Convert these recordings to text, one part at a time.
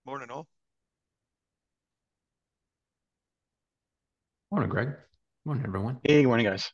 Morning, all. Morning, Greg. Morning, everyone. Hey, good morning, guys.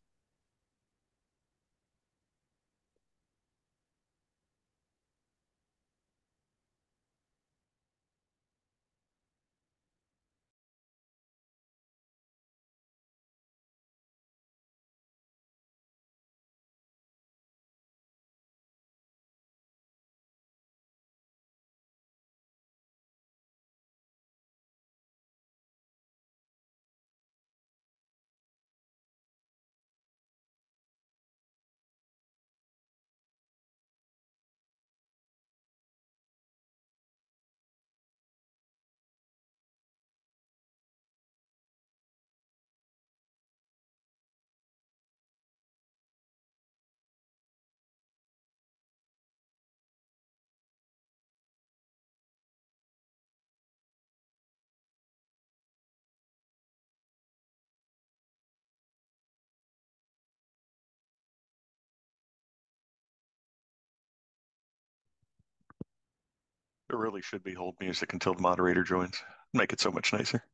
There really should be hold music until the moderator joins. Make it so much nicer.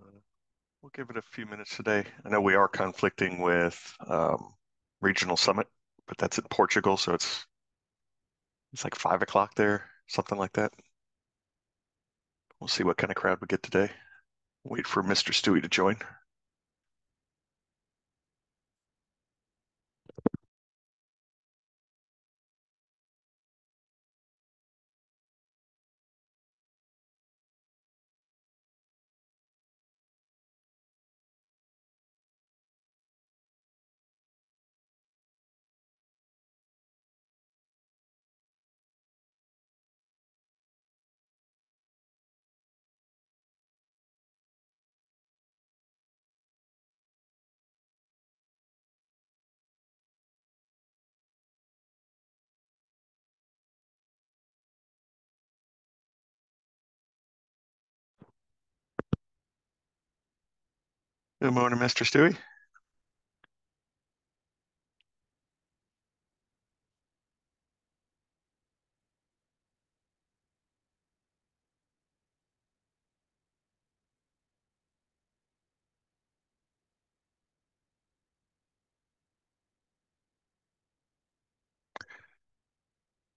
Uh, we'll give it a few minutes today. I know we are conflicting with regional summit, but that's in Portugal, so it's like 5 o'clock there, something like that. We'll see what kind of crowd we get today. Wait for Mr. Stewie to join. Good morning, Mr. Stewie.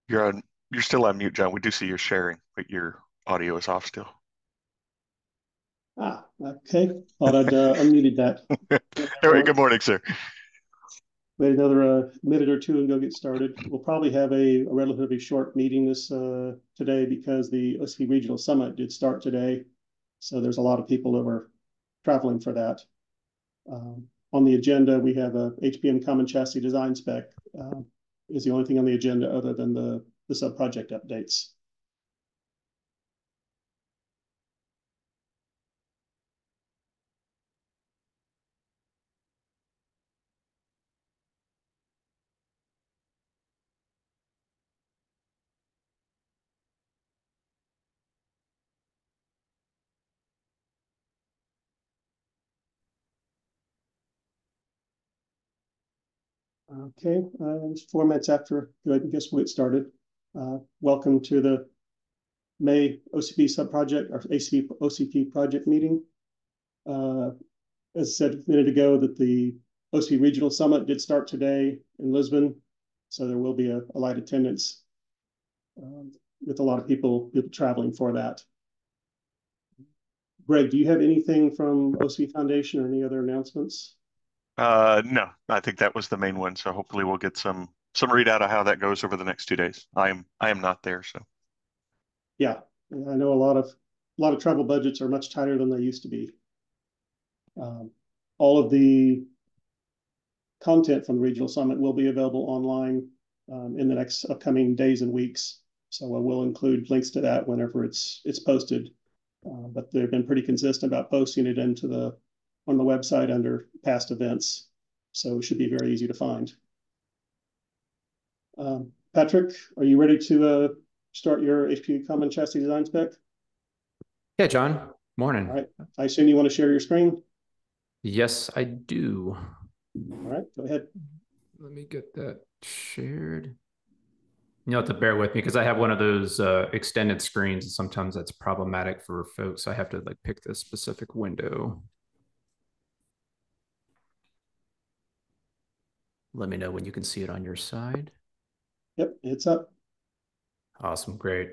You're on. You're still on mute, John. We do see you're sharing, but your audio is off still. Okay. Thought I'd unmuted that. All right. Good morning, sir. Wait another minute or two and go get started. We'll probably have a relatively short meeting this today because the OCP Regional Summit did start today. So there's a lot of people that were traveling for that. On the agenda, we have a HPM Common Chassis Design Spec is the only thing on the agenda other than the sub-project updates. Okay, just 4 minutes after, go ahead and guess we'll get started. Welcome to the May OCP sub-project or OCP project meeting. As I said a minute ago, that the OCP Regional Summit did start today in Lisbon, so there will be a light attendance with a lot of people traveling for that. Greg, do you have anything from OCP Foundation or any other announcements? No, I think that was the main one. So hopefully we'll get some readout of how that goes over the next 2 days. I am not there, so Yeah, I know a lot of travel budgets are much tighter than they used to be. All of the content from the regional summit will be available online in the next upcoming days and weeks. So we'll include links to that whenever it's posted. But they've been pretty consistent about posting it on the website under past events. So it should be very easy to find. Patrick, are you ready to start your HPU Common Chassis Design Spec? Yeah, John. Morning. All right. I assume you want to share your screen? Yes, I do. All right, go ahead. Let me get that shared. You'll have to bear with me because I have one of those extended screens, and sometimes that's problematic for folks. I have to like pick this specific window. Let me know when you can see it on your side. Yep, it's up. Awesome, great.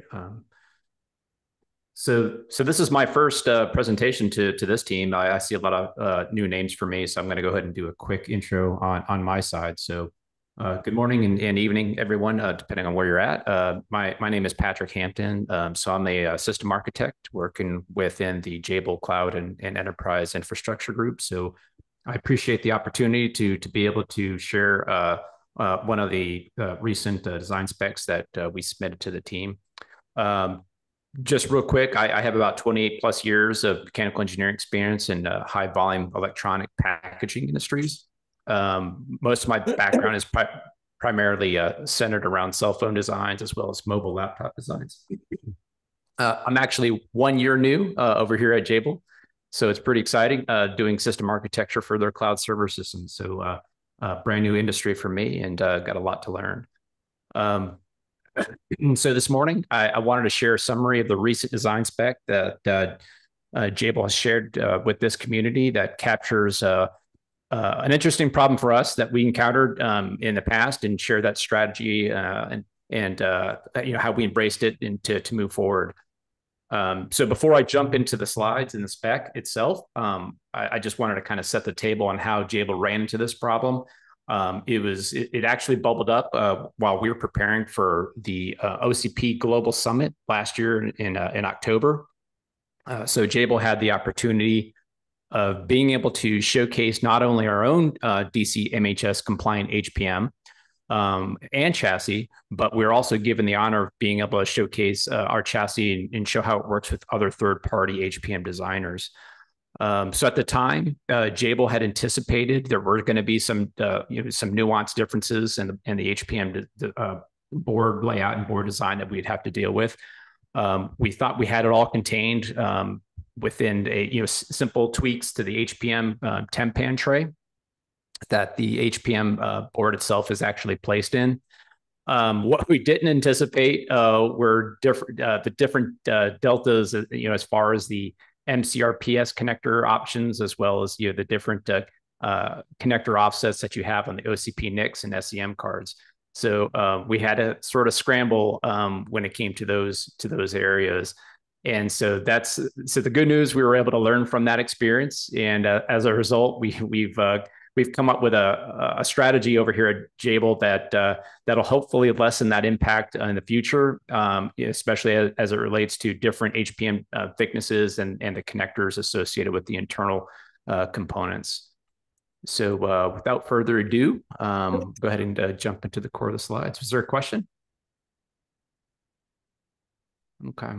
So this is my first presentation to this team. I see a lot of new names for me, so I'm going to go ahead and do a quick intro on my side. So good morning and evening, everyone, depending on where you're at. My name is Patrick Hampton. So I'm a system architect working within the Jabil Cloud and Enterprise Infrastructure Group. So I appreciate the opportunity to be able to share one of the recent design specs that we submitted to the team. Just real quick, I have about 28 plus years of mechanical engineering experience in high volume electronic packaging industries. Most of my background is primarily centered around cell phone designs as well as mobile laptop designs. I'm actually 1 year new over here at Jabil, so it's pretty exciting doing system architecture for their cloud server systems. So brand new industry for me and got a lot to learn. So this morning, I wanted to share a summary of the recent design spec that Jabil has shared with this community that captures an interesting problem for us that we encountered in the past, and share that strategy and how we embraced it and to move forward. So before I jump into the slides and the spec itself, I just wanted to kind of set the table on how Jabil ran into this problem. It actually bubbled up while we were preparing for the OCP Global Summit last year in October. So Jabil had the opportunity of being able to showcase not only our own DC MHS compliant HPM and chassis, but we're also given the honor of being able to showcase our chassis and show how it works with other third-party HPM designers. So at the time, Jabil had anticipated there were going to be some nuanced differences in the HPM board layout and board design that we'd have to deal with. We thought we had it all contained within simple tweaks to the HPM tempan tray that the HPM board itself is actually placed in. What we didn't anticipate were the different deltas, as far as the MCRPS connector options, as well as the different connector offsets that you have on the OCP NICs and SEM cards. So we had to sort of scramble when it came to those areas. And so the good news, we were able to learn from that experience, and as a result, we've come up with a strategy over here at Jabil that'll hopefully lessen that impact in the future, especially as it relates to different HPM thicknesses and the connectors associated with the internal components. So without further ado, go ahead and jump into the core of the slides. Was there a question? Okay.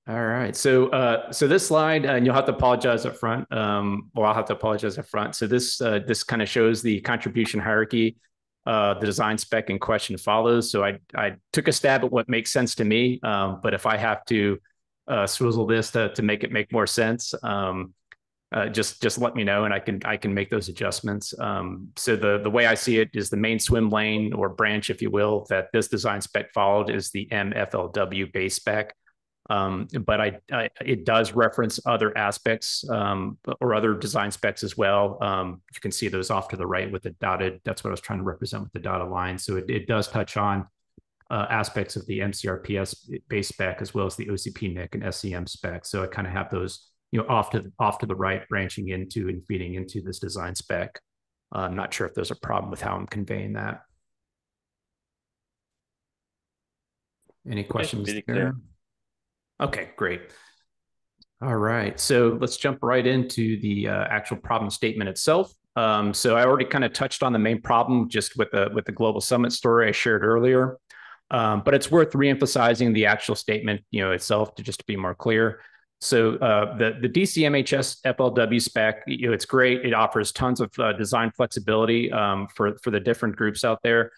All right. So this slide, and you'll have to apologize up front. Well, I'll have to apologize up front. So this kind of shows the contribution hierarchy. The design spec in question follows. So I took a stab at what makes sense to me. But if I have to swizzle this to make it make more sense, just let me know, and I can make those adjustments. So the way I see it is the main swim lane or branch, if you will, that this design spec followed is the MFLW base spec. But it does reference other aspects or other design specs as well. You can see those off to the right with the dotted. That's what I was trying to represent with the dotted line. So it does touch on aspects of the MCRPS base spec as well as the OCP NIC and SEM spec. So I kind of have those off to the right, branching into and feeding into this design spec. I'm not sure if there's a problem with how I'm conveying that. Any questions there? Okay, great. All right, so let's jump right into the actual problem statement itself. So I already kind of touched on the main problem just with the Global Summit story I shared earlier, but it's worth reemphasizing the actual statement itself to be more clear. So the DCMHS FLW spec, it's great. It offers tons of design flexibility for the different groups out there.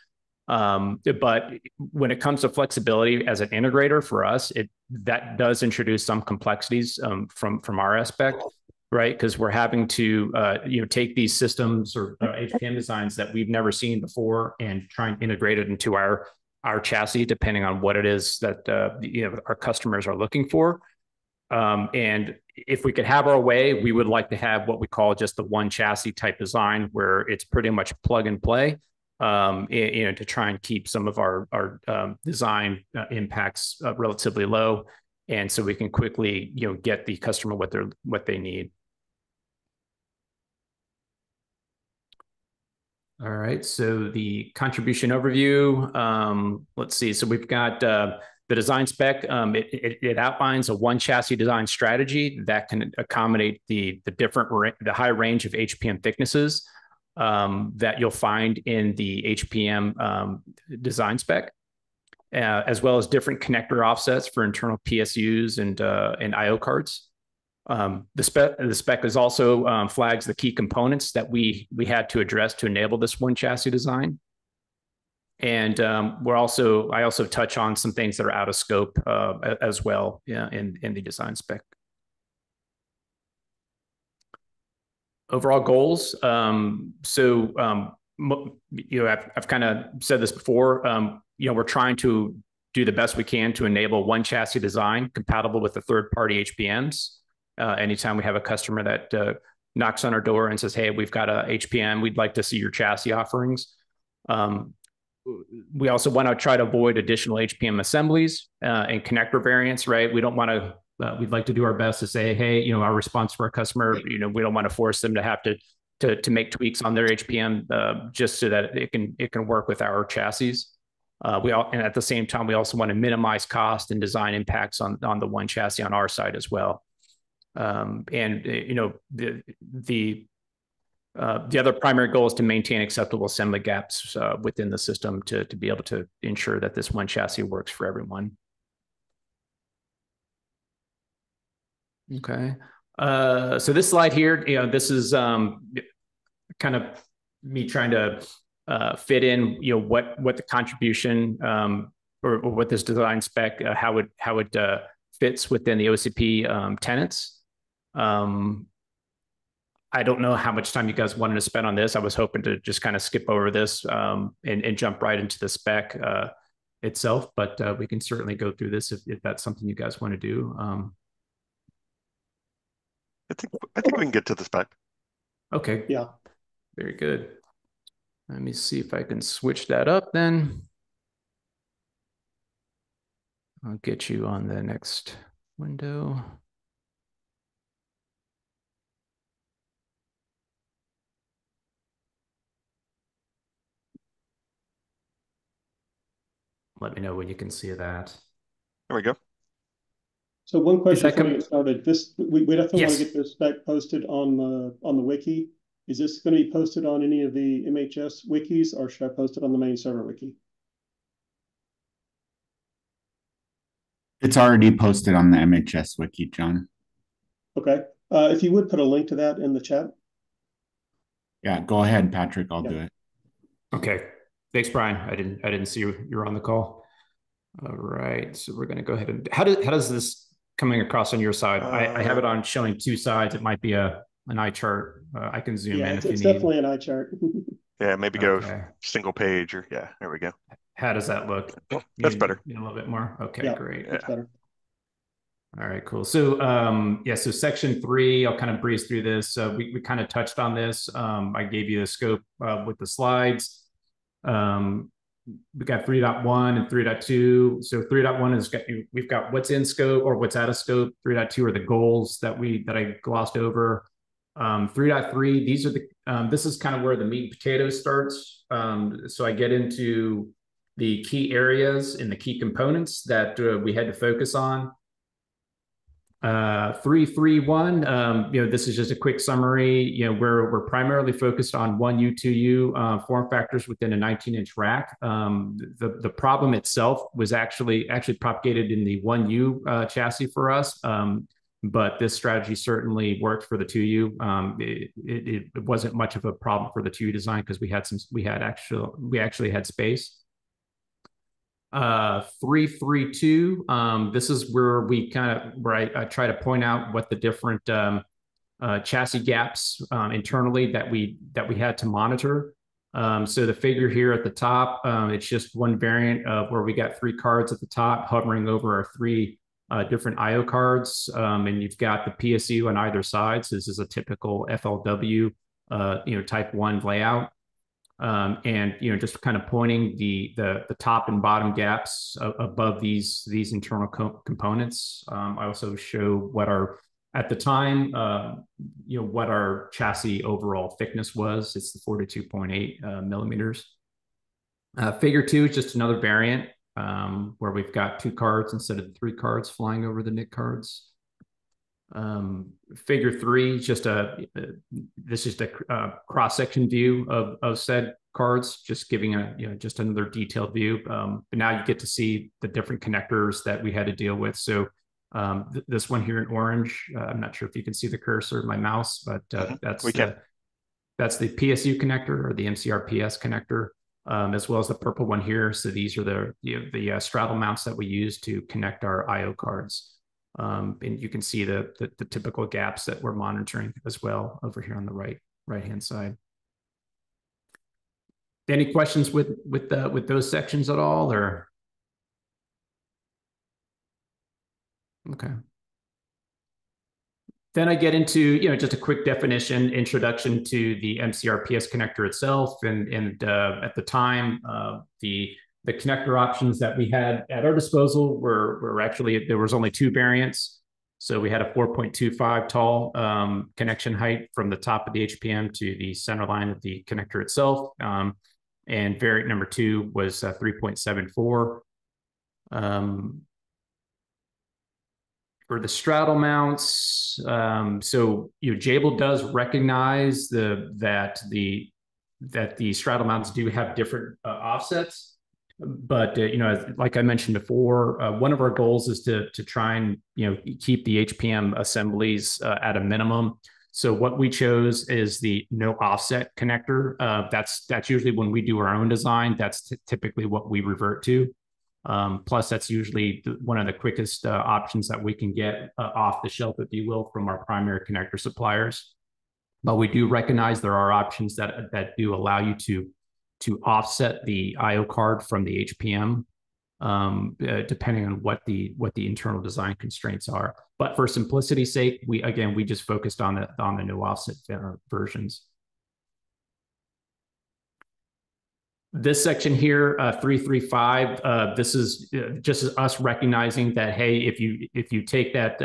But when it comes to flexibility as an integrator for us, that does introduce some complexities from our aspect, right? Because we're having to take these systems or HPM designs that we've never seen before and try and integrate it into our chassis, depending on what it is that our customers are looking for. And if we could have our way, we would like to have what we call just the one chassis type design, where it's pretty much plug and play. To try and keep some of our design impacts relatively low, and so we can quickly get the customer what they need. All right, so the contribution overview. Let's see. So we've got the design spec. It outlines a one chassis design strategy that can accommodate the high range of HPM thicknesses that you'll find in the HPM design spec, as well as different connector offsets for internal PSUs and IO cards. The spec is also flags the key components that we had to address to enable this one chassis design. And I also touch on some things that are out of scope as well, in the design spec. Overall goals. I've kind of said this before. We're trying to do the best we can to enable one chassis design compatible with the third-party HPMs. Anytime we have a customer that knocks on our door and says, "Hey, we've got a HPM, we'd like to see your chassis offerings." We also want to try to avoid additional HPM assemblies and connector variants. Right? We don't want to. We'd like to do our best to say, hey, our response for our customer, we don't want to force them to have to make tweaks on their HPM just so that it can work with our chassis. And at the same time, we also want to minimize cost and design impacts on the one chassis on our side as well. The other primary goal is to maintain acceptable assembly gaps within the system to be able to ensure that this one chassis works for everyone. Okay. So this slide here, this is kind of me trying to fit in, what the contribution or what this design spec, how it fits within the OCP tenets. I don't know how much time you guys wanted to spend on this. I was hoping to just kind of skip over this and jump right into the spec itself, but we can certainly go through this if that's something you guys want to do. I think we can get to the spec. Okay. Yeah. Very good. Let me see if I can switch that up then. I'll get you on the next window. Let me know when you can see that. There we go. So one question before we get started. We definitely want to get this spec posted on the wiki. Is this going to be posted on any of the MHS wikis, or should I post it on the main server wiki? It's already posted on the MHS wiki, John. Okay. If you would put a link to that in the chat. Yeah, go ahead, Patrick. I'll do it. Okay. Thanks, Brian. I didn't see you were on the call. All right. So we're going to go ahead and how does this coming across on your side? I have it on showing two sides. It might be an eye chart. I can zoom in if you need. It's definitely an eye chart. Yeah, maybe go single page or there we go. How does that look? That's better. A little bit more. Okay, great. That's better. All right, cool. So so section 3, I'll kind of breeze through this. We kind of touched on this. I gave you the scope with the slides. We got 3.1 and 3.2. So 3.1 is we've got what's in scope or what's out of scope. 3.2 are the goals that I glossed over. 3.3, these are this is kind of where the meat and potatoes starts. So I get into the key areas and the key components that we had to focus on. 3.3.1, this is just a quick summary. We're primarily focused on 1U, 2U form factors within a 19-inch rack. The problem itself was actually propagated in the 1U chassis for us. but this strategy certainly worked for the 2U. It wasn't much of a problem for the 2U design because we actually had space. 332. This is where I try to point out what the different chassis gaps internally that we had to monitor. So the figure here at the top, it's just one variant of where we got 3 cards at the top hovering over our 3 different IO cards, and you've got the PSU on either side. So this is a typical FLW, type 1 layout. And just kind of pointing the top and bottom gaps above these internal components. I also show what our at the time, what our chassis overall thickness was. It's the 42.8 millimeters. Figure 2 is just another variant where we've got 2 cards instead of 3 cards flying over the NIC cards. Figure 3 is just this is the cross-section view of said cards, just giving just another detailed view. But now you get to see the different connectors that we had to deal with. So this one here in orange, I'm not sure if you can see the cursor of my mouse, but that's the PSU connector or the MCRPS connector, as well as the purple one here. So these are the straddle mounts that we use to connect our IO cards. And you can see the typical gaps that we're monitoring as well over here on the right-hand side. Any questions with those sections at all, or? Okay. Then I get into just a quick definition, introduction to the MCRPS connector itself, and at the time the connector options that we had at our disposal were actually, there was only 2 variants. So we had a 4.25 tall connection height from the top of the HPM to the center line of the connector itself. And variant number 2 was 3.74. For the straddle mounts, so Jabil does recognize that the straddle mounts do have different offsets. But like I mentioned before, one of our goals is to try and keep the HPM assemblies at a minimum. So what we chose is the no offset connector. That's usually when we do our own design. That's typically what we revert to. Plus, that's usually one of the quickest options that we can get off the shelf, if you will, from our primary connector suppliers. But we do recognize there are options that do allow you to offset the IO card from the HPM, depending on what the internal design constraints are. But for simplicity's sake, we just focused on the no offset versions. This section here, 335, this is just us recognizing that, hey, if you take that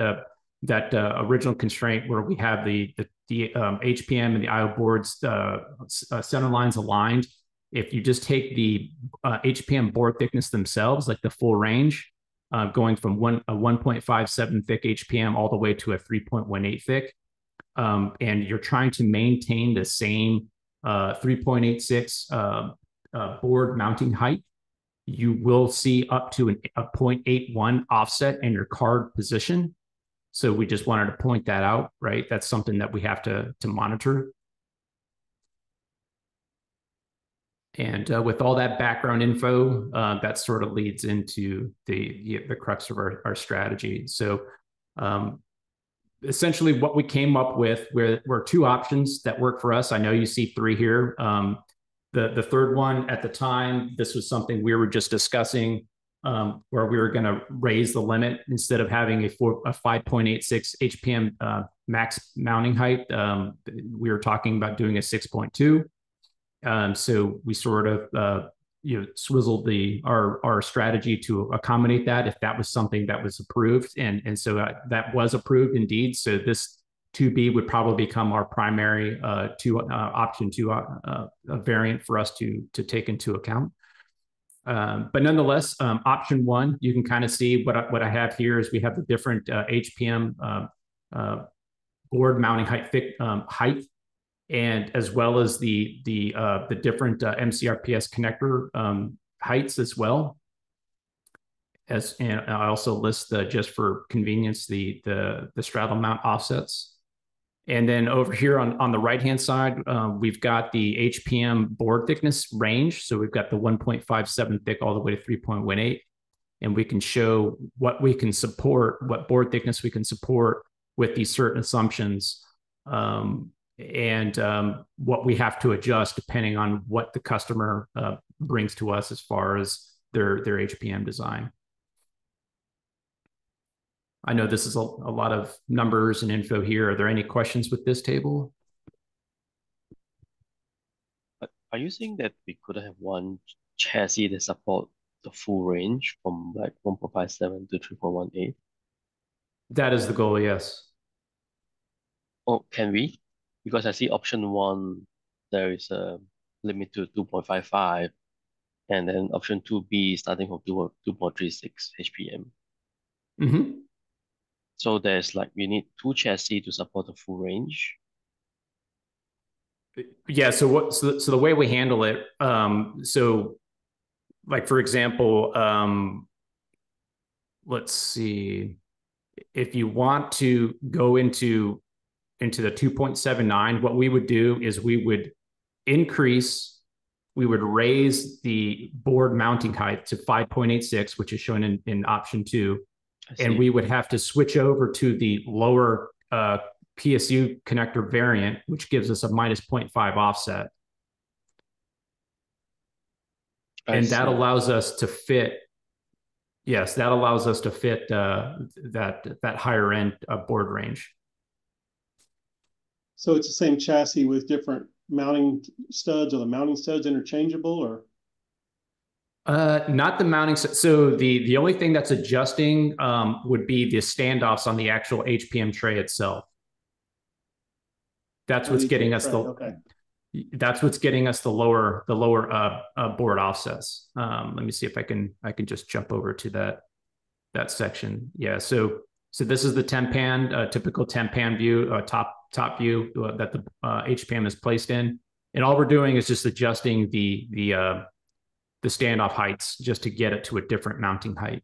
original constraint where we have the HPM and the IO boards center lines aligned, if you just take the HPM board thickness themselves, like the full range, going from a 1.57 thick HPM all the way to a 3.18 thick, and you're trying to maintain the same 3.86 board mounting height, you will see up to a 0.81 offset in your card position. So we just wanted to point that out, right? That's something that we have to monitor. And with all that background info, that sort of leads into the crux of our strategy. So essentially what we came up with were 2 options that work for us. I know you see 3 here. The third one at the time, this was something we were just discussing, where we were going to raise the limit instead of having a 5.86 HPM max mounting height. We were talking about doing a 6.2. So we sort of swizzled our strategy to accommodate that if that was something that was approved, and so that was approved indeed. So this 2B would probably become our primary option 2 variant for us to take into account. But nonetheless, option 1, you can kind of see what I have here is we have the different HPM board mounting height, and as well as the different MCRPS connector heights as well. and I also list just for convenience the straddle mount offsets. And then over here on the right-hand side, we've got the HPM board thickness range. So we've got the 1.57 thick all the way to 3.18. And we can show what we can support, what board thickness we can support with these certain assumptions, and what we have to adjust depending on what the customer brings to us as far as their HPM design. I know this is a lot of numbers and info here. Are there any questions with this table? Are you saying that we could have one chassis that support the full range from like 1.57 to 3.18? That is the goal, yes. Oh, can we? Because I see option 1, there is a limit to 2.55, and then option 2B starting from 2.36 HPM. Mm-hmm. So there's like, we need 2 chassis to support the full range. Yeah, so the way we handle it, so like for example, let's see, if you want to go into the 2.79, what we would do is we would raise the board mounting height to 5.86, which is shown in option 2. And we would have to switch over to the lower PSU connector variant, which gives us a minus 0.5 offset. And that allows us to fit, yes, that allows us to fit that higher end board range. So it's the same chassis with different mounting studs, or the mounting studs interchangeable, or? Not the mounting. So the only thing that's adjusting would be the standoffs on the actual HPM tray itself. That's what's getting us that's what's getting us the lower board offsets. Let me see if I can just jump over to that section. Yeah. So this is the tempan, typical tempan view, top view that the HPM is placed in, and all we're doing is just adjusting the standoff heights just to get it to a different mounting height.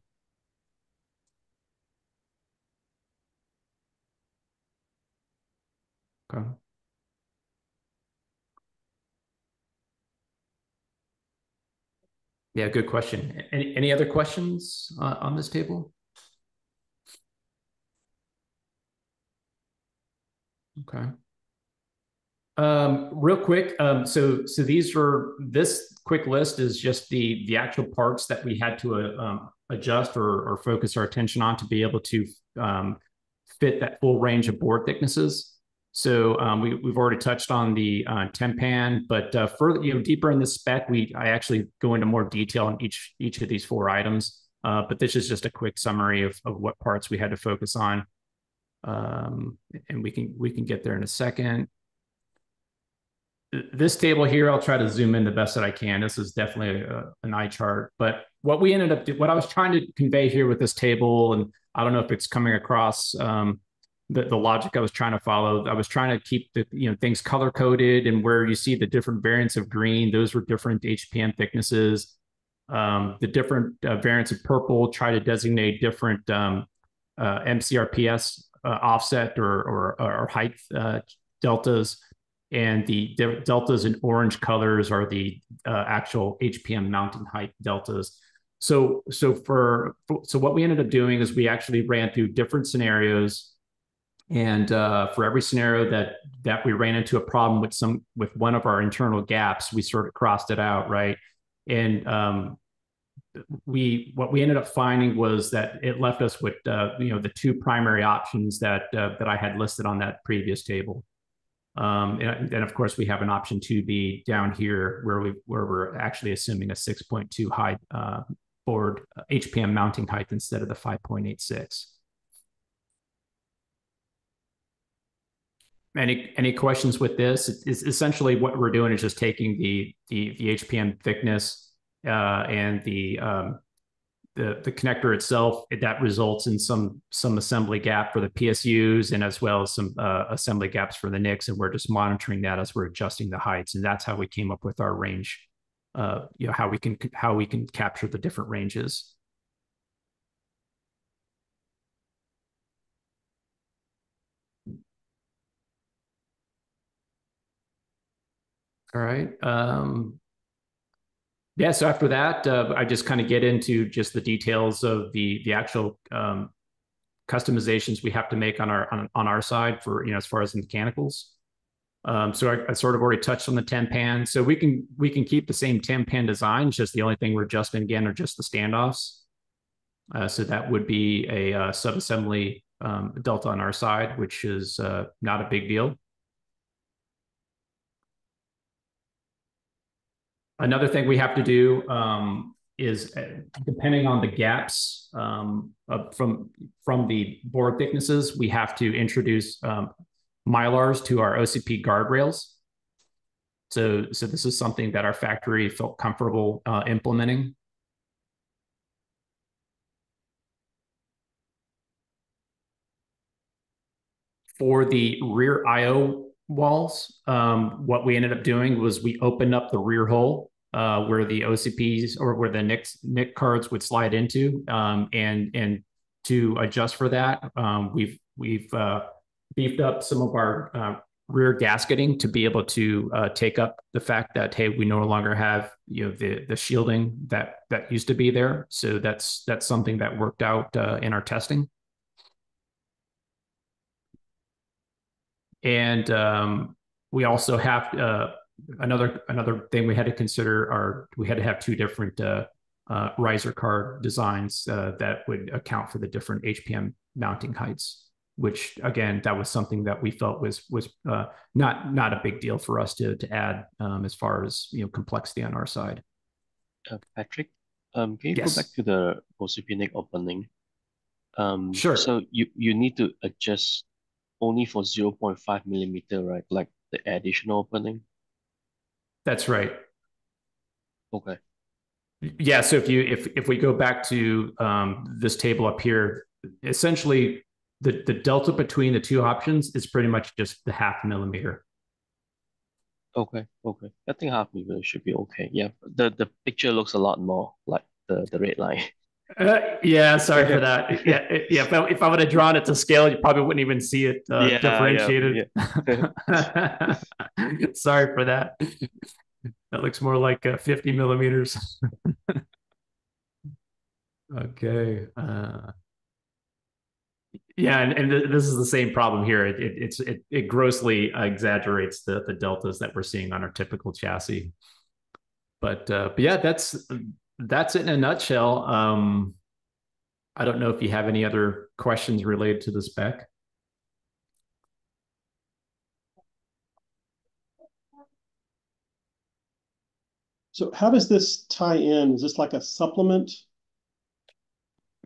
Okay. Yeah, good question. Any other questions on this table? Okay. Real quick, so this quick list is just the actual parts that we had to adjust or focus our attention on to be able to fit that full range of board thicknesses. So we've already touched on the tempan, but further, deeper in the spec, I actually go into more detail on each of these 4 items. But this is just a quick summary of what parts we had to focus on, and we can get there in a second. This table here, I'll try to zoom in the best that I can. This is definitely an eye chart, but what I was trying to convey here with this table, and I don't know if it's coming across the logic I was trying to follow. I was trying to keep the things color coded, and where you see the different variants of green, those were different HPM thicknesses. The different variants of purple try to designate different MCRPS offset or height deltas. And the deltas in orange colors are the actual HPM mounting height deltas. So what we ended up doing is we actually ran through different scenarios, and for every scenario that we ran into a problem with one of our internal gaps, we sort of crossed it out, right? And what we ended up finding was that it left us with the 2 primary options that I had listed on that previous table. And of course, we have an option 2B down here where we're actually assuming a 6.2 high board HPM mounting height instead of the 5.86. Any questions with this? It's essentially what we're doing is just taking the HPM thickness and the connector itself, that results in some assembly gap for the PSUs, and as well as some assembly gaps for the NICs, and we're just monitoring that as we're adjusting the heights, and that's how we came up with our range. How we can capture the different ranges. All right. Yeah, so after that, I just kind of get into just the details of the actual customizations we have to make on our side for, you know, as far as the mechanicals. So I sort of already touched on the 10 pan. So we can keep the same 10 pan design. Just the only thing we're adjusting again are just the standoffs. So that would be a subassembly delta on our side, which is not a big deal. Another thing we have to do is, depending on the gaps from the board thicknesses, we have to introduce Mylars to our OCP guardrails. So this is something that our factory felt comfortable implementing. For the rear IO walls, what we ended up doing was we opened up the rear hole where the OCPs or where the NIC cards would slide into, and to adjust for that, we've beefed up some of our rear gasketing to be able to take up the fact that, hey, we no longer have, you know, the shielding that used to be there. So that's something that worked out in our testing. And we also have another thing we had to consider we had to have two different riser card designs that would account for the different HPM mounting heights, which again, that was something that we felt was not a big deal for us to add as far as, you know, complexity on our side. Patrick, can you Yes. go back to the OCP NIC opening? Sure. So you need to adjust only for 0.5 millimeter, right? Like the additional opening. That's right. Okay. Yeah. So if we go back to this table up here, essentially the delta between the two options is pretty much just the 0.5 millimeter. Okay. I think half millimeter should be okay. Yeah. The picture looks a lot more like the red line. Yeah, sorry for that. Yeah, if I would have drawn it to scale, you probably wouldn't even see it differentiated. Yeah. Sorry for that. That looks more like 50 millimeters. Okay. Yeah, and this is the same problem here. It grossly exaggerates the deltas that we're seeing on our typical chassis. But yeah, that's it in a nutshell. I don't know if you have any other questions related to the spec. So how does this tie in? Is this like a supplement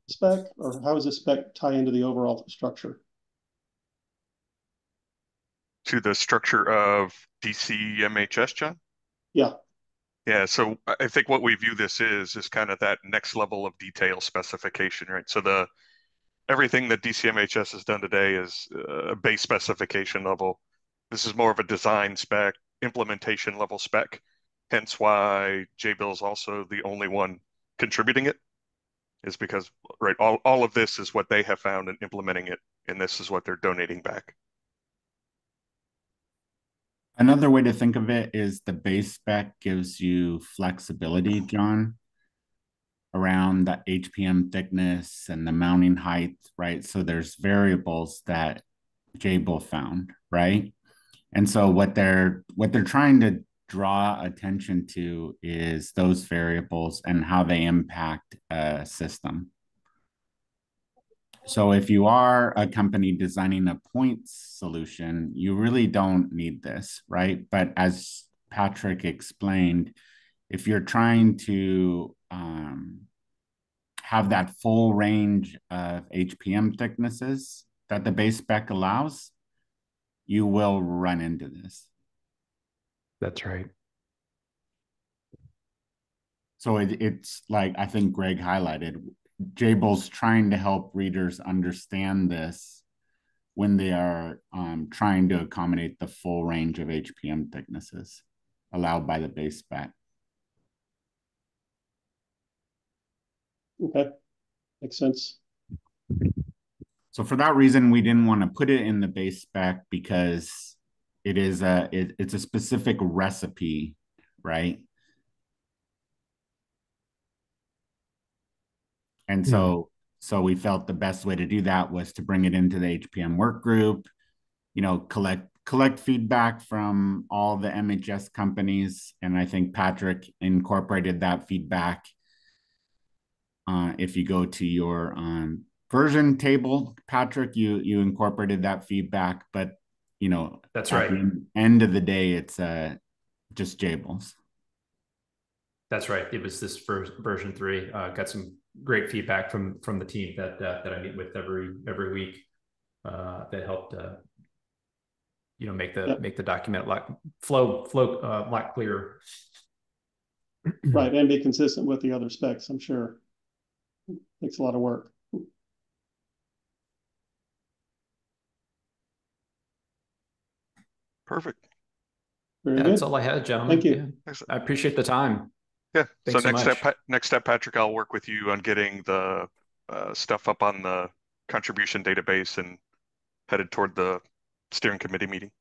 spec, or how does this spec tie into the overall structure? To the structure of DCMHS, John? Yeah. Yeah, so I think what we view this is kind of that next level of detail specification, right? So everything that DCMHS has done today is a base specification level. This is more of a design spec, implementation level spec. Hence why JBill is also the only one contributing it, is because, right, all of this is what they have found in implementing it, and this is what they're donating back. Another way to think of it is the base spec gives you flexibility, John, around the HPM thickness and the mounting height, right? So there's variables that JBill found, right? And so what they're trying to draw attention to is those variables and how they impact a system. So if you are a company designing a points solution, you really don't need this, right? But as Patrick explained, if you're trying to have that full range of HPM thicknesses that the base spec allows, you will run into this. That's right. So it's like, I think Greg highlighted, JBill's trying to help readers understand this when they are trying to accommodate the full range of HPM thicknesses allowed by the base spec. Okay, makes sense. So for that reason, we didn't want to put it in the base spec because It is it's a specific recipe, right? And so we felt the best way to do that was to bring it into the HPM work group, collect feedback from all the MHS companies. And I think Patrick incorporated that feedback. If you go to your version table, Patrick, you incorporated that feedback, but That's at right. the end of the day, it's just Jables. That's right. It was this first version 3. Got some great feedback from the team that I meet with every week. That helped make the document flow a lot clearer. Right, and be consistent with the other specs. I'm sure takes a lot of work. Perfect. Very That's good. all I had, gentlemen. Thank you. Yeah. I appreciate the time. Yeah. Thanks So so much. next step, Patrick, I'll work with you on getting the stuff up on the contribution database and headed toward the steering committee meeting.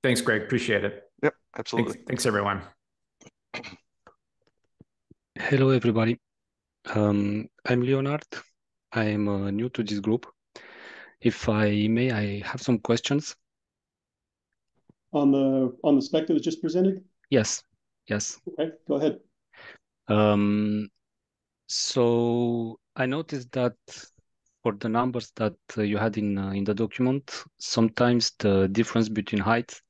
Thanks, Greg. Appreciate it. Yep, absolutely. Thanks everyone. Hello, everybody. I'm Leonard. I'm new to this group. If I may, I have some questions. On the spec that was just presented? Yes. Okay, go ahead. So I noticed that for the numbers that you had in the document, sometimes the difference between heights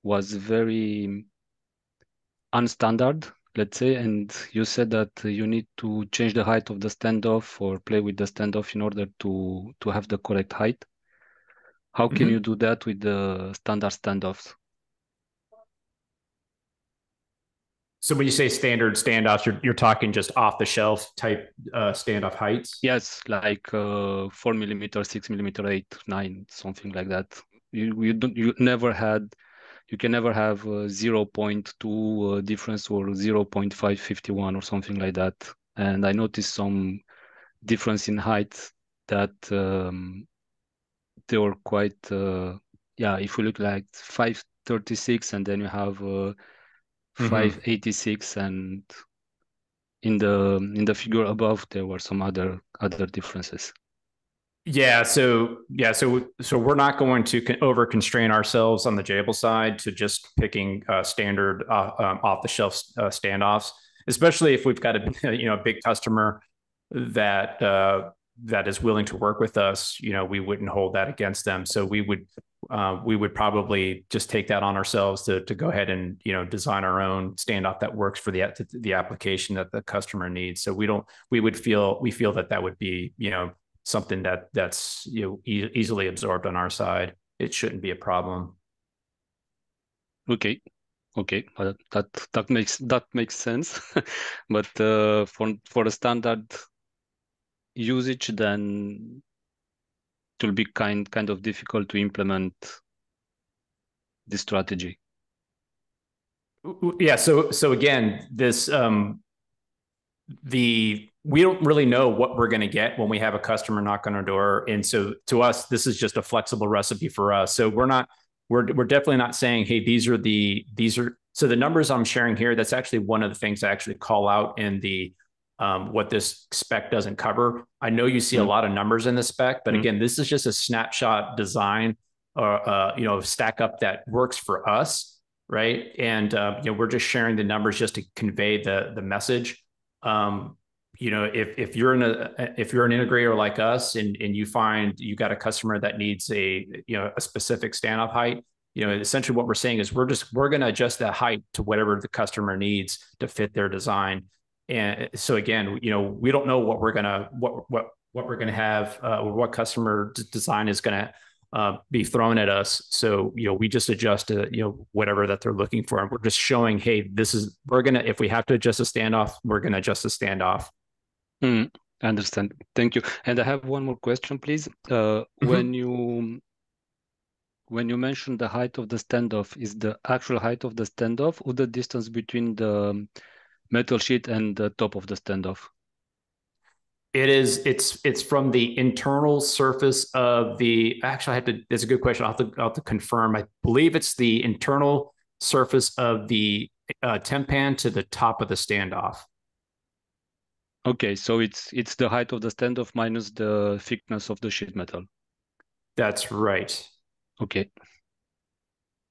was very unstandard, let's say, and you said that you need to change the height of the standoff or play with the standoff in order to have the correct height. How can you do that with the standard standoffs? So when you say standard standoffs, you're talking just off the shelf type standoff heights? Yes, like 4mm, 6mm, 8, 9, something like that. You can never have 0.2 difference or 0.551 or something like that. And I noticed some difference in height that they were quite if you look like 536 and then you have 586, and in the figure above there were some other differences. So we're not going to over constrain ourselves on the Jable side to just picking standard off the shelf standoffs, especially if we've got a big customer that is willing to work with us. We wouldn't hold that against them. So we would probably just take that on ourselves to go ahead and design our own standoff that works for the application that the customer needs. So we feel that would be something that's easily absorbed on our side. It shouldn't be a problem. Okay, that makes sense. But for a standard usage, then it will be kind of difficult to implement this strategy. Yeah. So again, we don't really know what we're going to get when we have a customer knock on our door. And so to us, this is just a flexible recipe for us. So we're definitely not saying, hey, so the numbers I'm sharing here, that's actually one of the things I actually call out in the what this spec doesn't cover. I know you see a lot of numbers in the spec, but again, this is just a snapshot design or stack up that works for us, right? And we're just sharing the numbers just to convey the message. If you're an integrator like us and you find you got a customer that needs a specific standoff height, essentially what we're saying is we're going to adjust that height to whatever the customer needs to fit their design. And so again, we don't know what we're gonna have or what customer design is gonna be thrown at us. So we just adjust to whatever that they're looking for, and we're just showing, hey, if we have to adjust a standoff, we're gonna adjust the standoff. I understand. Thank you. And I have one more question, please. When you mention the height of the standoff, is the actual height of the standoff or the distance between the metal sheet and the top of the standoff? It's from the internal surface of the. Actually, I have to. It's a good question. I'll have to confirm. I believe it's the internal surface of the temp pan to the top of the standoff. Okay, so it's the height of the standoff minus the thickness of the sheet metal. That's right. Okay.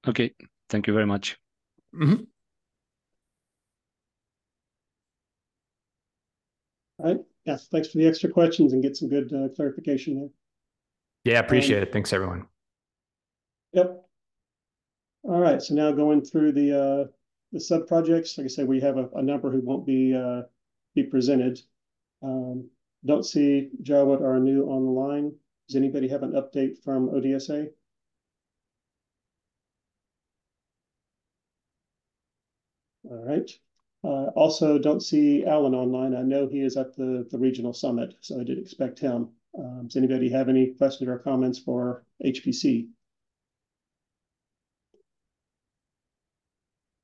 Okay. Thank you very much. Mm-hmm. All right. Yes, thanks for the extra questions and get some good clarification there. Yeah, appreciate it. Thanks, everyone. Yep. All right. So now going through the sub projects. Like I said, we have a number who won't be presented. Don't see Jawad or Anu on the line. Does anybody have an update from ODSA? All right. Also, don't see Alan online. I know he is at the regional summit, so I did expect him. Does anybody have any questions or comments for HPC?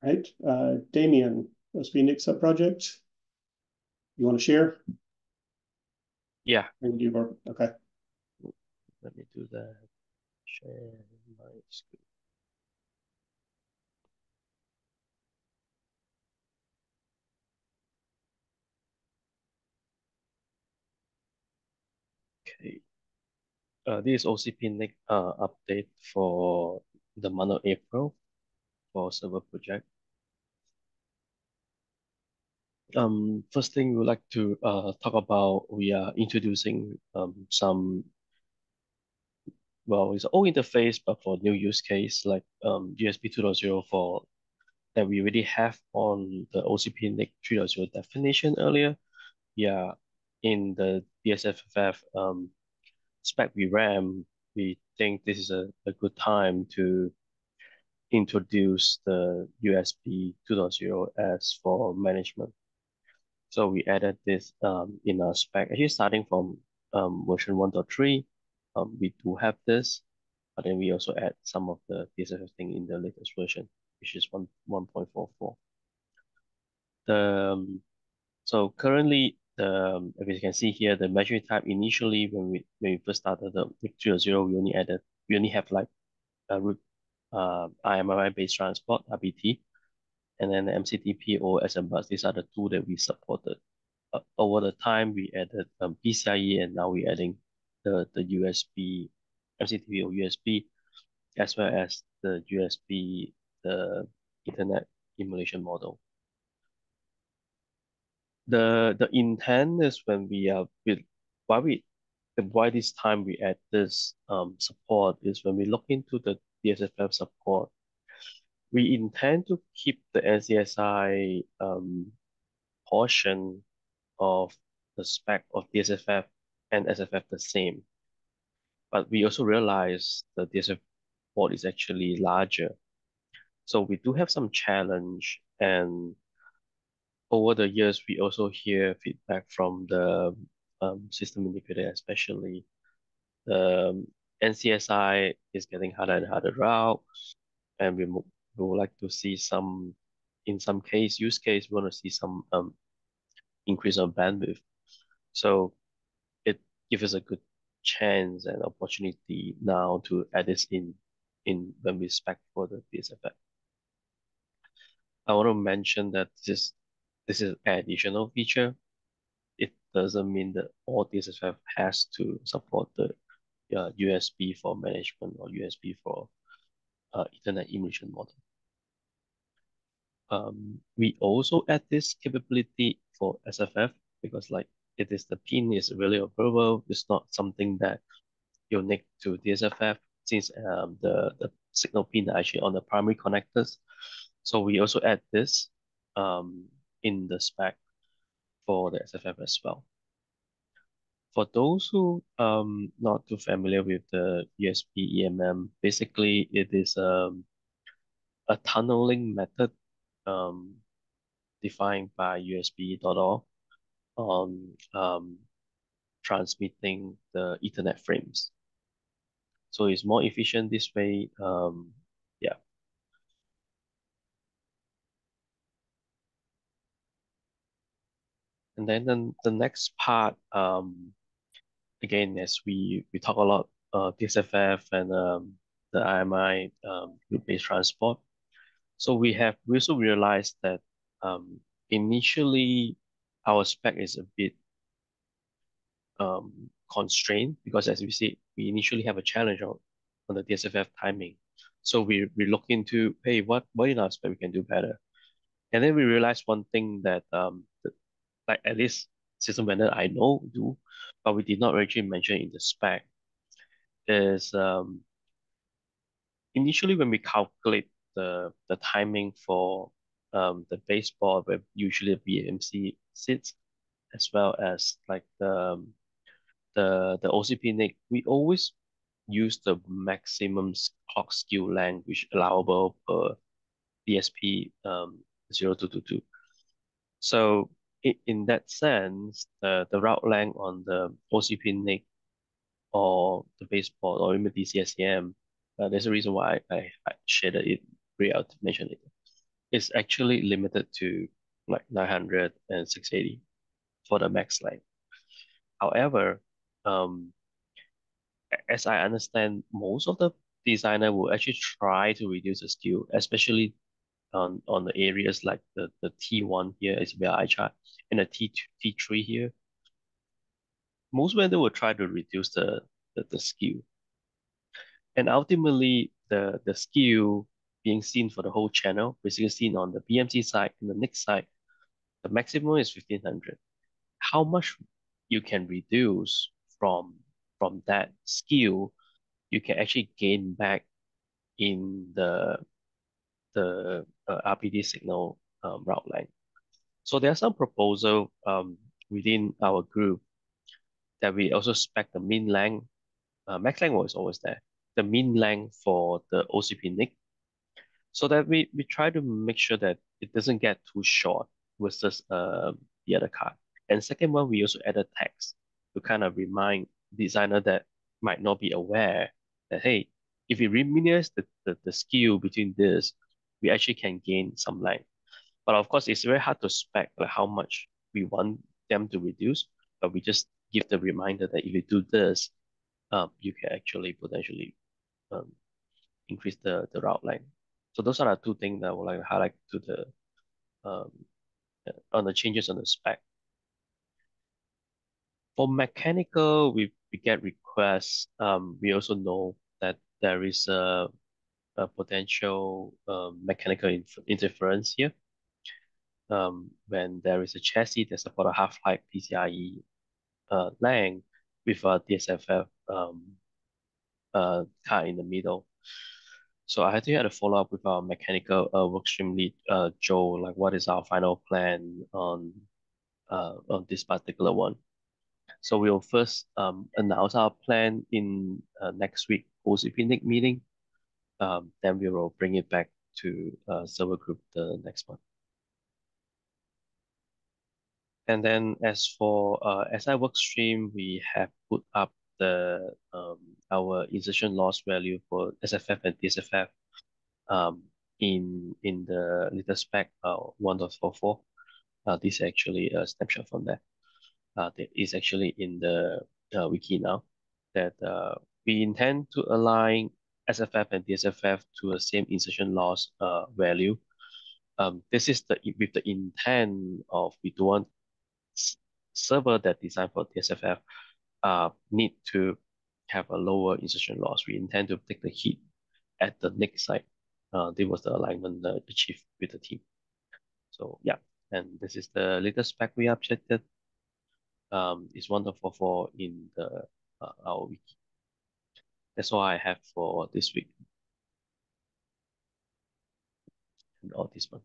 All right. Damien, OSP NIC sub project. You want to share? Yeah, Okay. let me do that. Share my screen. Okay. This is OCP NIC update for the month of April for server project. First thing we would like to talk about, we are introducing some, well, it's an old interface, but for new use case like USB 2.0 for that we already have on the OCP NIC 3.0 definition earlier. Yeah, in the BSFF spec we ran, we think this is a good time to introduce the USB 2.0 as for management. So we added this in our spec. Actually, starting from version 1.3, we do have this, but then we also add some of the BSFF thing in the latest version, which is 1.44. So currently, as you can see here, the measuring type initially when we first started the NIC 3.0, we only have like a root IMRI based transport RBT, and then the MCTP or SMBus. These are the two that we supported. Over the time, we added PCIe, and now we're adding the USB, MCTP or USB, as well as the USB, the Ethernet emulation model. The intent is when we are with why this time we add this support is when we look into the DSFF support, we intend to keep the NCSI portion of the spec of DSFF and SFF the same. But we also realize the DSFF port is actually larger. So we do have some challenge, and over the years we also hear feedback from the system integrator, especially the NCSI is getting harder and harder route, and we would like to see some, in some use case, we want to see some increase of bandwidth. So it gives us a good chance and opportunity now to add this in when we spec for the BSFF. I want to mention that this is an additional feature. It doesn't mean that all DSFF has to support the USB for management or USB for Ethernet emulation model. We also add this capability for SFF because like the pin is really observable. It's not something that unique to DSFF since the signal pin are actually on the primary connectors. So we also add this in the spec for the SFF as well. For those who not too familiar with the USB EMM, basically it is a tunneling method defined by USB.org on transmitting the Ethernet frames. So it's more efficient this way. Yeah. And then the next part, again, as we talk a lot, DSFF and the IMI group-based transport. So we also realized that initially our spec is a bit constrained because, as we said, we initially have a challenge on the DSFF timing. So we look into, hey, what in our spec we can do better. And then we realized one thing that like at least system vendor I know do, but we did not actually mention in the spec is initially when we calculate the timing for the baseball where usually BMC sits as well as like the OCP NIC, we always use the maximum clock skew length which allowable per DSP 0222. So in that sense, the route length on the OCP NIC or the baseball or even DCSCM, there's a reason why I shaded it, to mention it. It's actually limited to like 900 and 680 for the max length. However, as I understand, most of the designer will actually try to reduce the skew, especially on the areas like the T1 here is where I chart and the T2, T3 here. Most vendor will try to reduce the skew. And ultimately, the skew being seen for the whole channel, basically seen on the BMC side and the NIC side, the maximum is 1500. How much you can reduce from that skew, you can actually gain back in the RPD signal route length. So there are some proposal within our group that we also spec the mean length. Max length was always there. The mean length for the OCP NIC, so that we try to make sure that it doesn't get too short versus the other card. And second one, we also added text to kind of remind designer that might not be aware that, hey, if we minimize the skew between this, we actually can gain some length. But of course, it's very hard to spec like how much we want them to reduce, but we just give the reminder that if you do this, you can actually potentially um, increase the route length. So those are the two things that I would like to highlight to the um, on the changes on the spec. For mechanical, we get requests. We also know that there is a potential mechanical interference here. When there is a chassis that supports a half-life PCIe length with a DSFF card in the middle. So I had to follow up with our mechanical workstream lead, Joe, like what is our final plan on this particular one. So we'll first announce our plan in next week OCP NIC meeting. Then we will bring it back to server group the next month. And then as for SI workstream, we have put up the our insertion loss value for SFF and DSFF in the little spec 1.44. This is actually a snapshot from that. That is actually in the wiki now. That we intend to align SFF and DSFF to the same insertion loss value. This is with the intent of we don't want server that designed for DSFF need to have a lower insertion loss. We intend to take the hit at the NIC side. There was the alignment achieved with the team. So yeah, and this is the latest spec we updated. It's 1.44 in the our wiki. That's all I have for this week and all this month.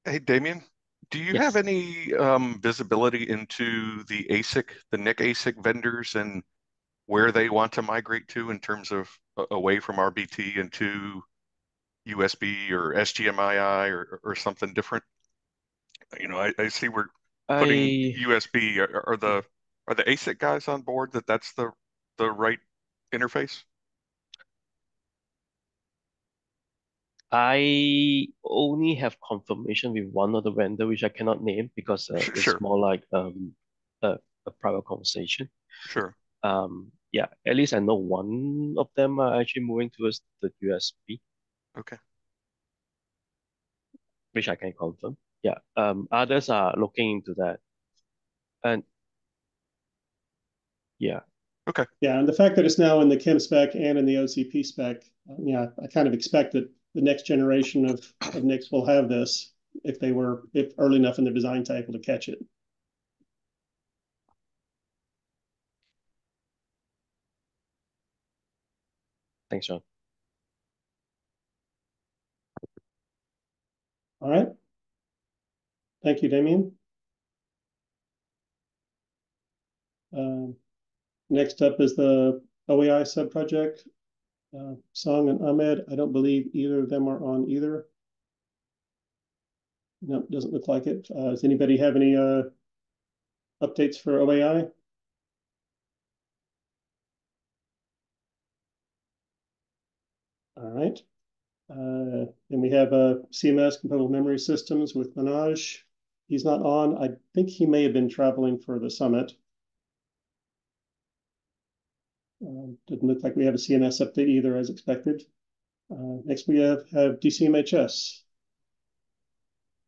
Hey, Damien, do you have Yes. any visibility into the ASIC, the NIC ASIC vendors and where they want to migrate to in terms of away from RBT into USB or SGMII or something different? You know, I see we're putting I USB. Are the ASIC guys on board that that's the right interface? I only have confirmation with one of the vendor, which I cannot name because it's Sure, more like a private conversation. sure. Yeah, at least I know one of them are actually moving towards the USB, Okay. which I can confirm. Yeah. Others are looking into that. And yeah, Okay. Yeah, and the fact that it's now in the Chem spec and in the OCP spec, yeah, I kind of expect that the next generation of NICs will have this if early enough in their design cycle to catch it. thanks, John. All right. Thank you, Damien. Next up is the OEI subproject. Song and Ahmed, I don't believe either of them are on either. No, doesn't look like it. Does anybody have any updates for OAI? All right. Then we have CMS, Compatible Memory Systems with Manoj. He's not on. I think he may have been traveling for the summit. Didn't look like we have a CMS update either, as expected. Next, we have DCMHS.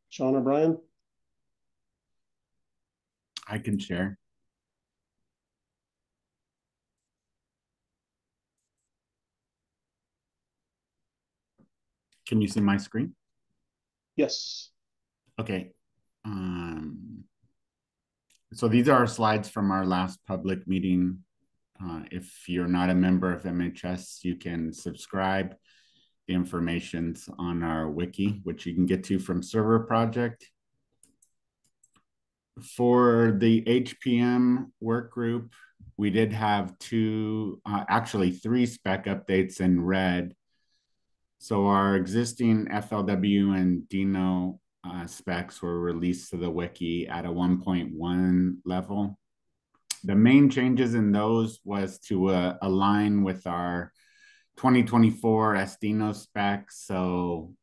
Sean or Brian? I can share. Can you see my screen? Yes. Okay. So these are our slides from our last public meeting. If you're not a member of MHS, you can subscribe. The information's on our wiki, which you can get to from Server Project. For the HPM work group, we did have actually three spec updates in red. So our existing FLW and Dino specs were released to the wiki at a 1.1 level. The main changes in those was to align with our 2024 SDino specs. So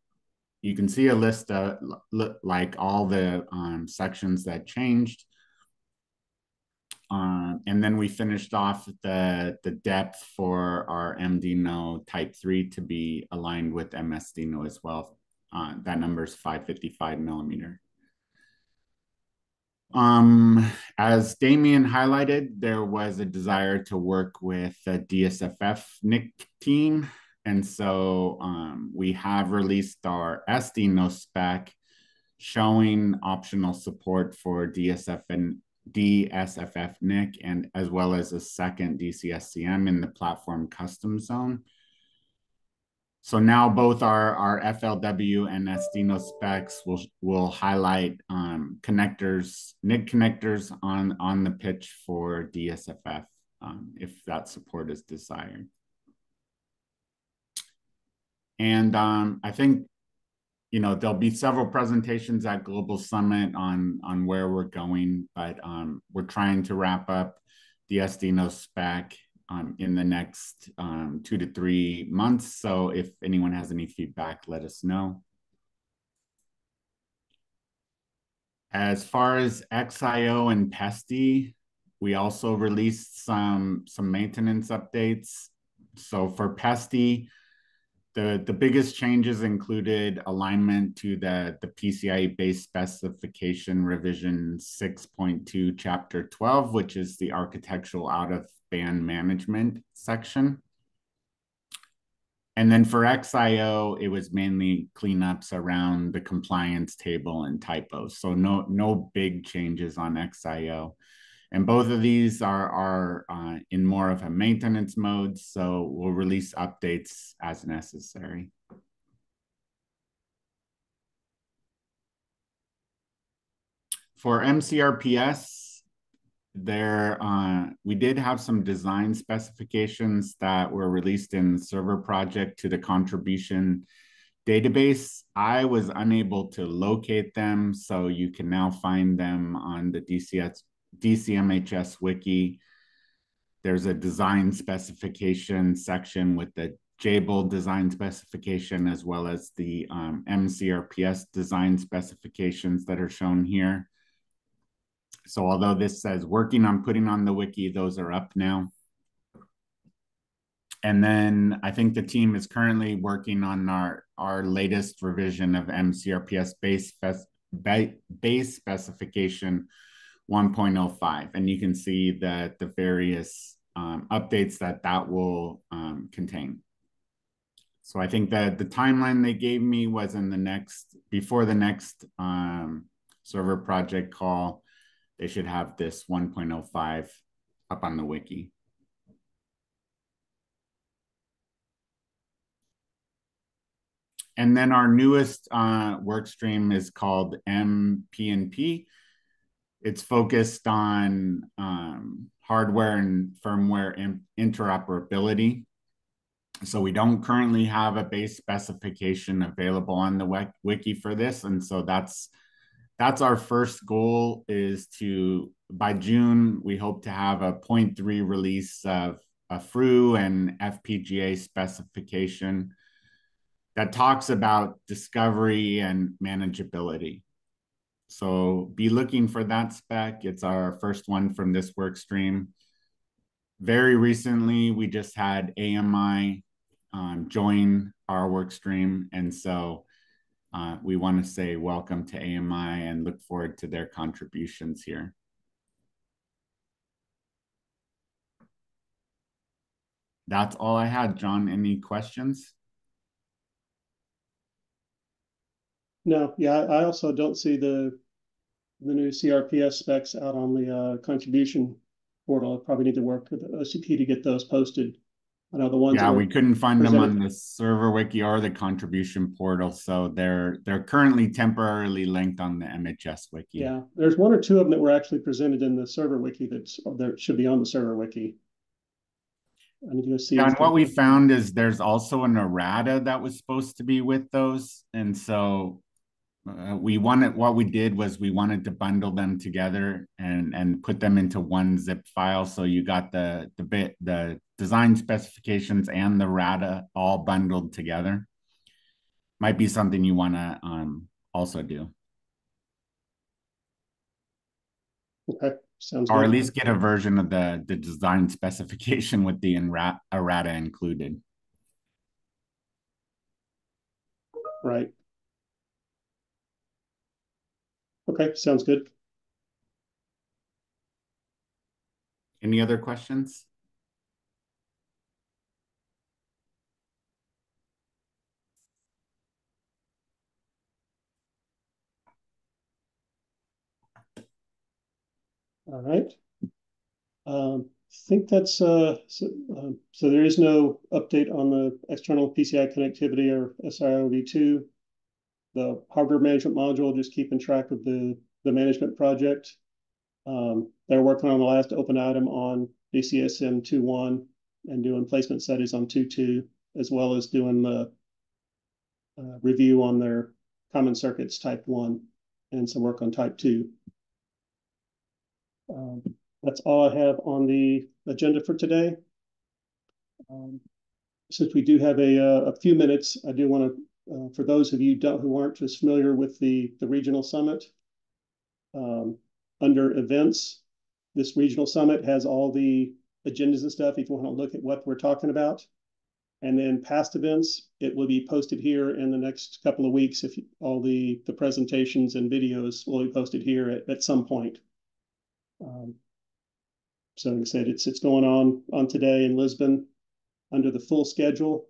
you can see a list of like all the sections that changed. And then we finished off the depth for our MDNO type 3 to be aligned with MSDNO as well. That number is 555 millimeter. As Damien highlighted, there was a desire to work with the DSFF NIC team. And so we have released our SDNO spec showing optional support for DSFF NIC and as well as a second DCSCM in the platform custom zone. So now both our FLW and SDNO specs will highlight connectors, NIC connectors on the pitch for DSFF if that support is desired. And I think there'll be several presentations at Global Summit on where we're going, but we're trying to wrap up the SDNO spec in the next 2 to 3 months. So if anyone has any feedback, let us know. As far as XIO and PESTI, we also released some maintenance updates. So for PESTI, the biggest changes included alignment to the PCIe base specification revision 6.2 chapter 12, which is the architectural out of band management section. And then for XIO, it was mainly cleanups around the compliance table and typos. So no big changes on XIO. And both of these are in more of a maintenance mode, so we'll release updates as necessary. For MCRPS, we did have some design specifications that were released in the Server Project to the contribution database. I was unable to locate them, so you can now find them on the DCMHS wiki. There's a design specification section with the Jabil design specification as well as the MCRPS design specifications that are shown here. So although this says working on putting on the wiki, those are up now. And then I think the team is currently working on our latest revision of MCRPS base specification 1.05. And you can see that the various updates that will contain. So I think that the timeline they gave me was before the next server project call, they should have this 1.05 up on the wiki. And then our newest work stream is called MPNP. It's focused on hardware and firmware interoperability. So we don't currently have a base specification available on the wiki for this. And so that's our first goal, is to, by June, we hope to have a 0.3 release of a FRU and FPGA specification that talks about discovery and manageability. So be looking for that spec. It's our first one from this work stream. Very recently, we just had AMI join our work stream. And so we want to say welcome to AMI and look forward to their contributions here. That's all I had, John. Any questions? No, yeah, I also don't see the new CRPS specs out on the contribution portal. I probably need to work with the OCP to get those posted. I know the ones Yeah, we couldn't find them on the server wiki or the contribution portal, so they're currently temporarily linked on the MHS wiki. Yeah, there's one or two of them that were actually presented in the server wiki that should be on the server wiki. I need to go see. Yeah, and what we found is there's also an errata that was supposed to be with those, and so what we did was we wanted to bundle them together and put them into one zip file. So you got the design specifications and the RADA all bundled together. Might be something you want to also do. Okay, sounds or good. at least get a version of the design specification with the errata included. Right. Okay, sounds good. Any other questions? All right. I think that's so there is no update on the external PCI connectivity or SIOV2. The hardware management module, just keeping track of the management project. They're working on the last open item on DCSM 2.1 and doing placement studies on 2.2, as well as doing the review on their common circuits type 1 and some work on type 2. That's all I have on the agenda for today. Since we do have a few minutes, I do want to, for those of you who aren't as familiar with the regional summit, under events, this regional summit has all the agendas and stuff if you want to look at what we're talking about. And then past events, it will be posted here in the next couple of weeks. If all the presentations and videos will be posted here at some point. So like I said, it's going on today in Lisbon under the full schedule.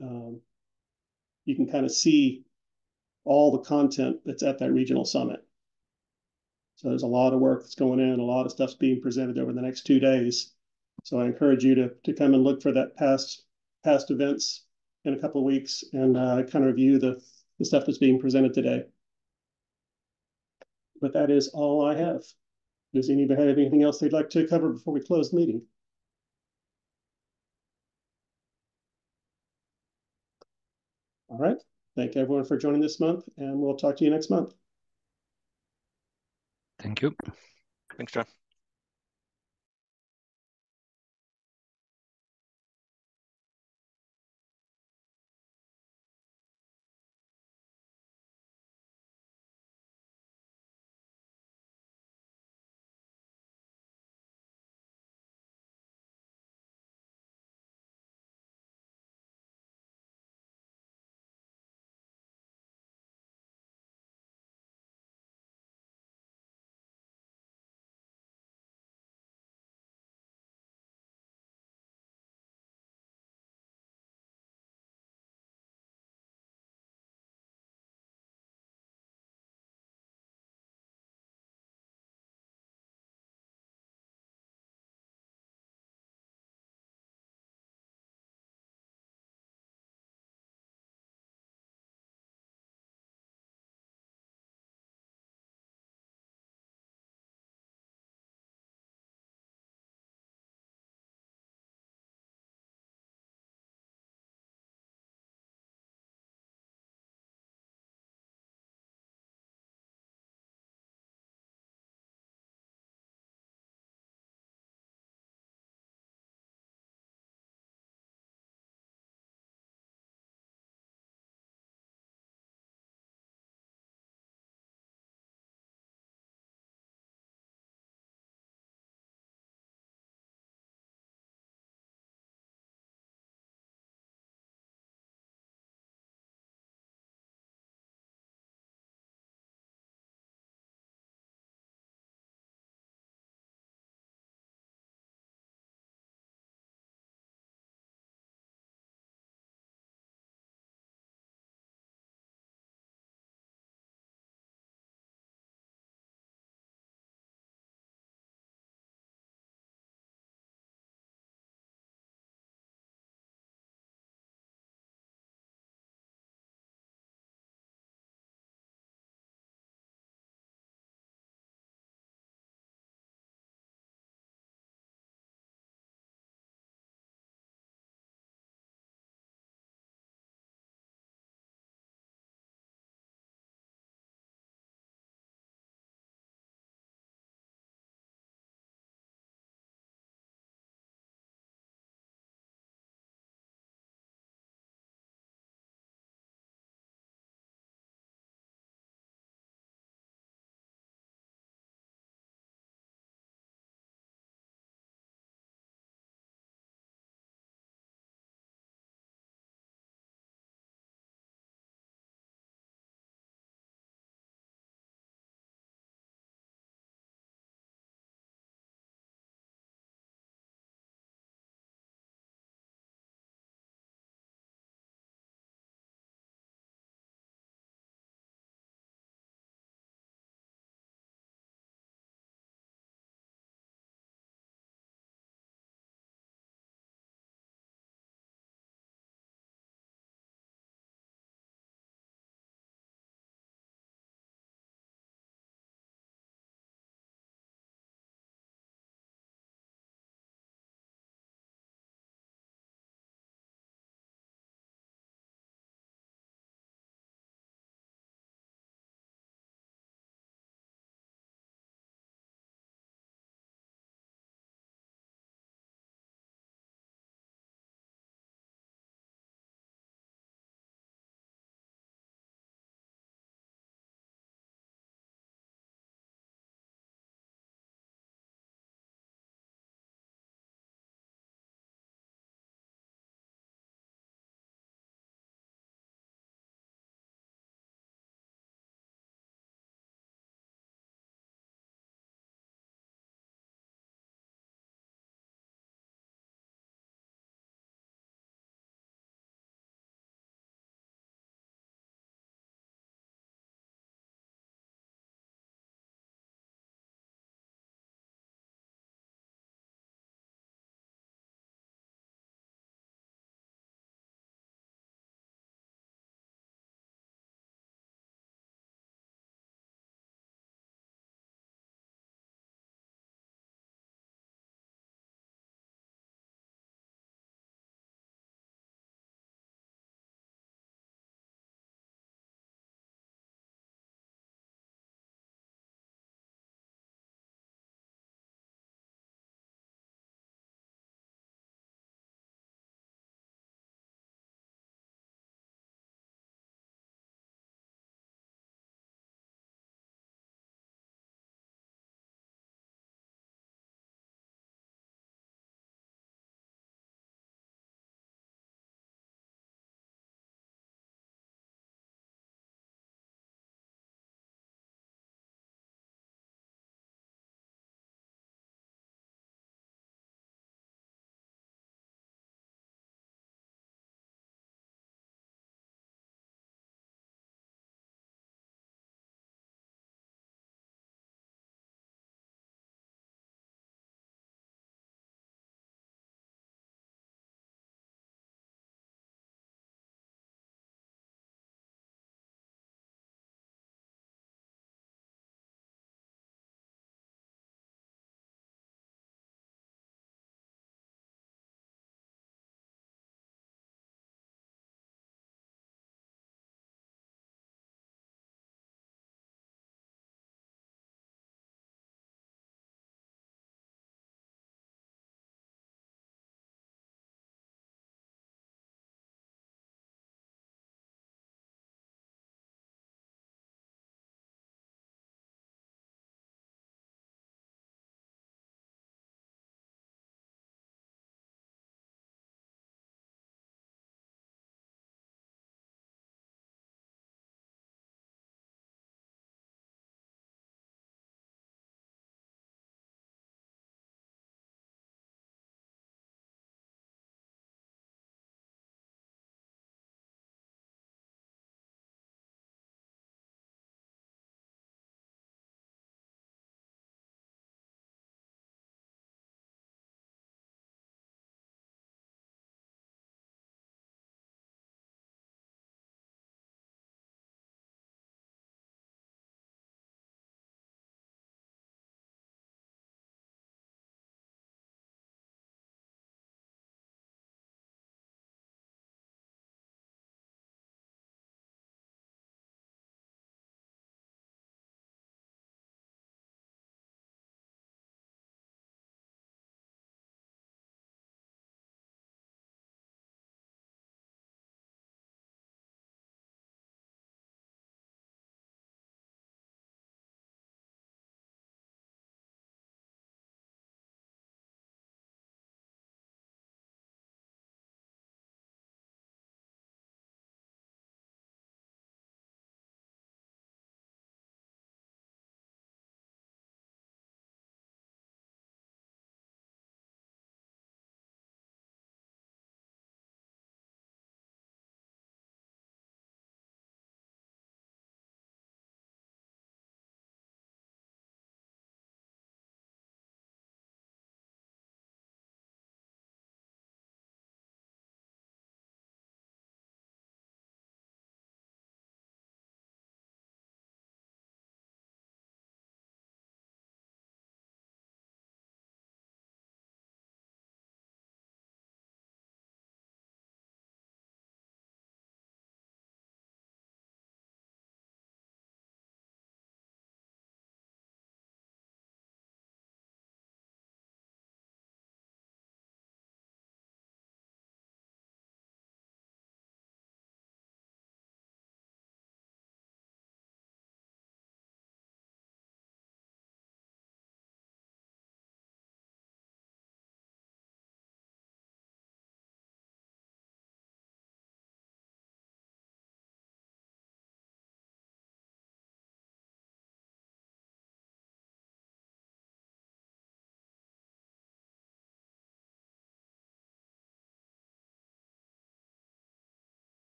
You can kind of see all the content that's at that regional summit. So there's a lot of work that's going in, a lot of stuff's being presented over the next 2 days. So I encourage you to come and look for that past events in a couple of weeks and kind of review the stuff that's being presented today. But that is all I have. Does anybody have anything else they'd like to cover before we close the meeting? All right. Thank everyone for joining this month, and we'll talk to you next month. Thank you. Thanks, John.